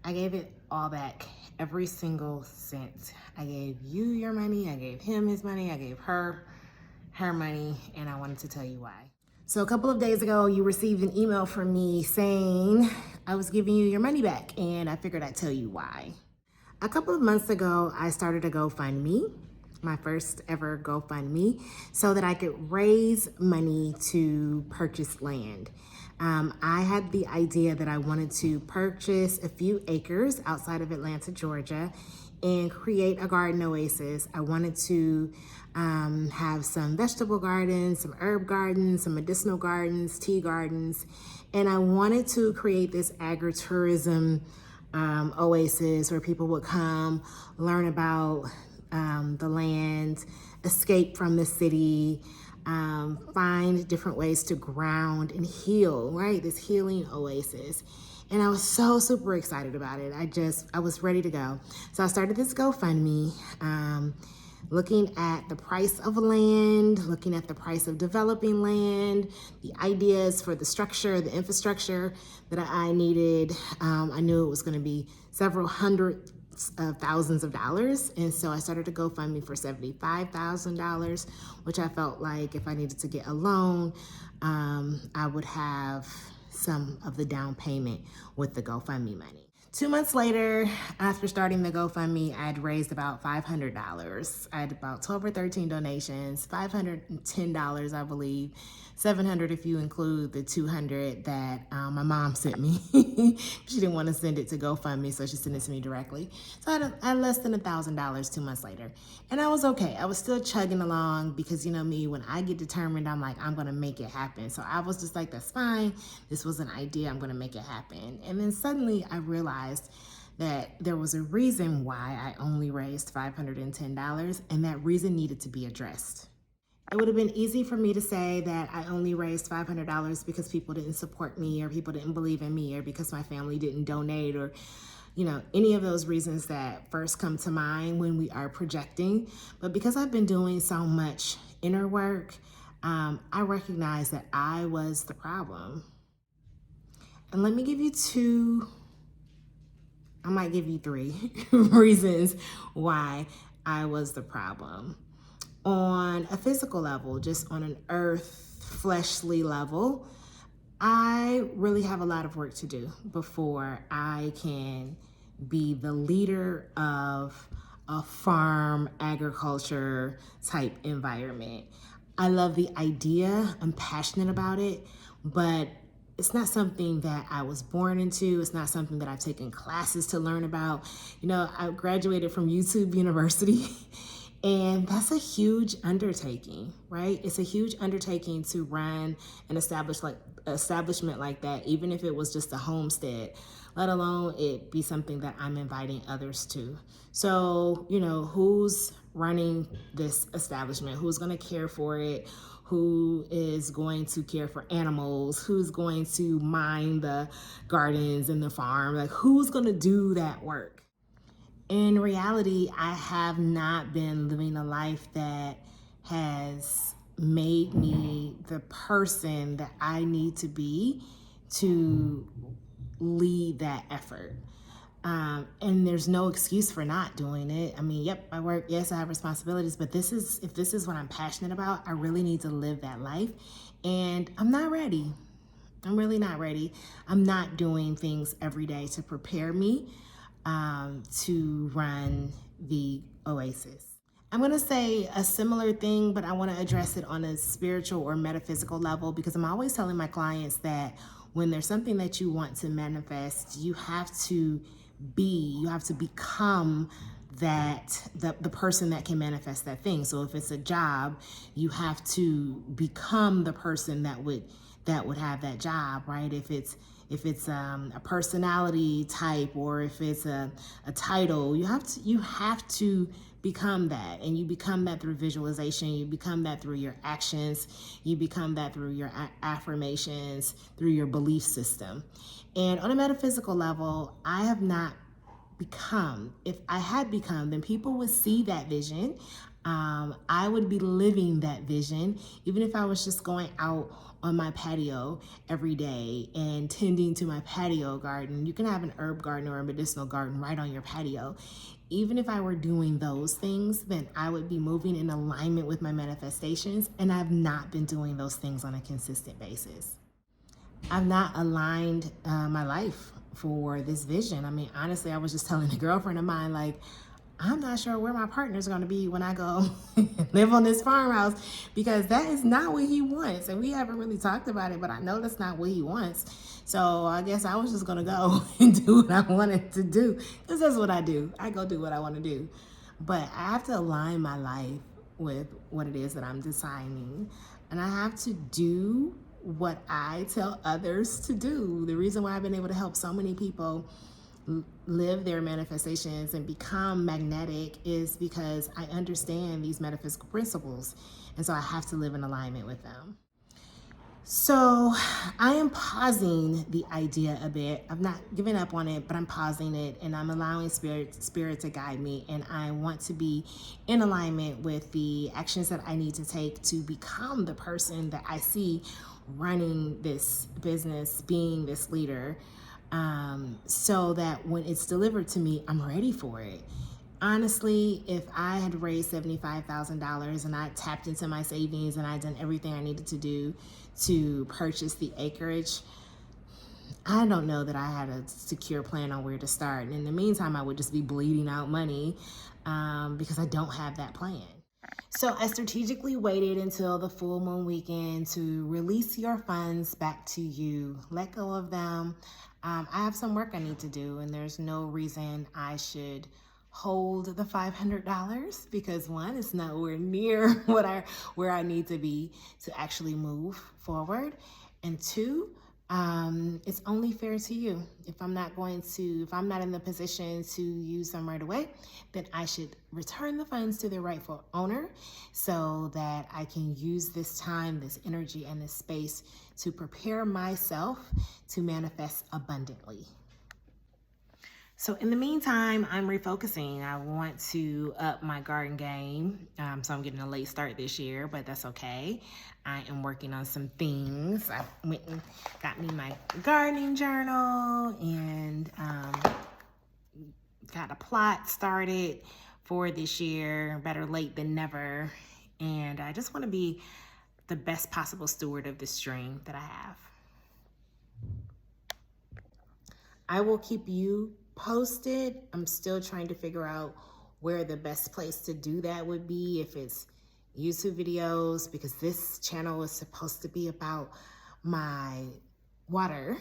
I gave it all back, every single cent. I gave you your money, I gave him his money, I gave her money, and I wanted to tell you why. So a couple of days ago, you received an email from me saying I was giving you your money back, and I figured I'd tell you why. A couple of months ago, I started a GoFundMe, my first ever GoFundMe, so that I could raise money to purchase land. I had the idea that I wanted to purchase a few acres outside of Atlanta, Georgia, and create a garden oasis. I wanted to have some vegetable gardens, some herb gardens, some medicinal gardens, tea gardens, and I wanted to create this agritourism oasis where people would come, learn about the land, escape from the city, find different ways to ground and heal, right? This healing oasis. And I was so super excited about it. I was ready to go. So I started this GoFundMe, looking at the price of land, looking at the price of developing land, the ideas for the structure, the infrastructure that I needed. I knew it was gonna be several hundred of thousands of dollars. And so I started a GoFundMe for $75,000, which I felt like if I needed to get a loan, I would have some of the down payment with the GoFundMe money. 2 months later, after starting the GoFundMe, I'd raised about $500. I had about 12 or 13 donations, $510, I believe, $700 if you include the $200 that my mom sent me. She didn't want to send it to GoFundMe, so she sent it to me directly. So I had less than $1,000 2 months later. And I was okay. I was still chugging along because, you know me, when I get determined, I'm like, I'm going to make it happen. So I was just like, that's fine. This was an idea. I'm going to make it happen. And then suddenly I realized that there was a reason why I only raised $510, and that reason needed to be addressed. It would have been easy for me to say that I only raised $500 because people didn't support me, or people didn't believe in me, or because my family didn't donate, or any of those reasons that first come to mind when we are projecting. But because I've been doing so much inner work, I recognize that I was the problem. And let me give you I might give you 3 reasons why I was the problem. On a physical level, just on an earth, fleshly level, I really have a lot of work to do before I can be the leader of a farm agriculture type environment. I love the idea, I'm passionate about it, but it's not something that I was born into. It's not something that I've taken classes to learn about. I graduated from YouTube University and that's a huge undertaking, right? It's a huge undertaking to run an establishment like that, even if it was just a homestead, let alone it be something that I'm inviting others to. So, who's running this establishment? Who's gonna care for it? Who is going to care for animals? Who's going to mind the gardens and the farm? Like, who's gonna do that work? In reality, I have not been living a life that has made me the person that I need to be to lead that effort. And there's no excuse for not doing it. I mean, yep, I work, yes, I have responsibilities, but if this is what I'm passionate about, I really need to live that life. And I'm not ready. I'm really not ready. I'm not doing things every day to prepare me to run the oasis. I'm gonna say a similar thing, but I wanna address it on a spiritual or metaphysical level, because I'm always telling my clients that when there's something that you want to manifest, you have to become the person that can manifest that thing. So if it's a job, you have to become the person that would have that job, right? If it's a personality type, or if it's a title, you have to become that. And you become that through visualization, you become that through your actions, you become that through your affirmations, through your belief system. And on a metaphysical level, I have not become. If I had become, then people would see that vision. I would be living that vision, even if I was just going out on my patio every day and tending to my patio garden. You can have an herb garden or a medicinal garden right on your patio. Even if I were doing those things, then I would be moving in alignment with my manifestations, and I've not been doing those things on a consistent basis. I've not aligned my life for this vision. I mean, honestly, I was just telling a girlfriend of mine, like, I'm not sure where my partner's going to be when I go live on this farmhouse, because that is not what he wants. And we haven't really talked about it, but I know that's not what he wants. So I guess I was just going to go and do what I wanted to do, because that's what I do. I go do what I want to do. But I have to align my life with what it is that I'm designing. And I have to do what I tell others to do. The reason why I've been able to help so many people live their manifestations and become magnetic is because I understand these metaphysical principles, and so I have to live in alignment with them. So I am pausing the idea a bit. I've not given up on it, but I'm pausing it, and I'm allowing spirit to guide me, and I want to be in alignment with the actions that I need to take to become the person that I see running this business, being this leader, so that when it's delivered to me, I'm ready for it. Honestly, if I had raised $75,000 and I tapped into my savings and I'd done everything I needed to do to purchase the acreage, I don't know that I had a secure plan on where to start. And in the meantime, I would just be bleeding out money because I don't have that plan. So I strategically waited until the full moon weekend to release your funds back to you. Let go of them. I have some work I need to do, and there's no reason I should hold the $500 because one, it's nowhere near where I need to be to actually move forward, and two, it's only fair to you. If I'm not in the position to use them right away, then I should return the funds to their rightful owner so that I can use this time, this energy, and this space to prepare myself to manifest abundantly. So in the meantime, I'm refocusing. I want to up my garden game. So I'm getting a late start this year, but that's okay. I am working on some things. I went and got me my gardening journal and got a plot started for this year. Better late than never. And I just want to be the best possible steward of this dream that I have. I will keep you posted. I'm still trying to figure out where the best place to do that would be, if it's YouTube videos, because this channel is supposed to be about my water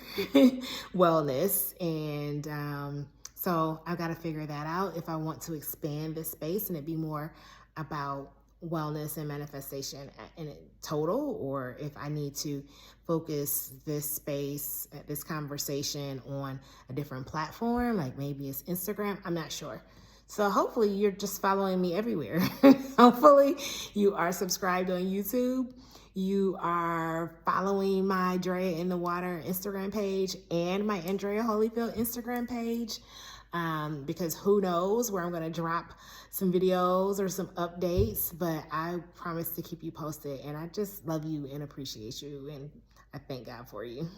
wellness, and so I've got to figure that out if I want to expand this space and it be more about wellness and manifestation in total, or if I need to focus this space, this conversation on a different platform, like maybe it's Instagram. I'm not sure. So hopefully you're just following me everywhere. Hopefully you are subscribed on YouTube. You are following my Drea in the Water Instagram page and my Andrea Holyfield Instagram page. Because who knows where I'm going to drop some videos or some updates, but I promise to keep you posted, and I just love you and appreciate you, and I thank God for you.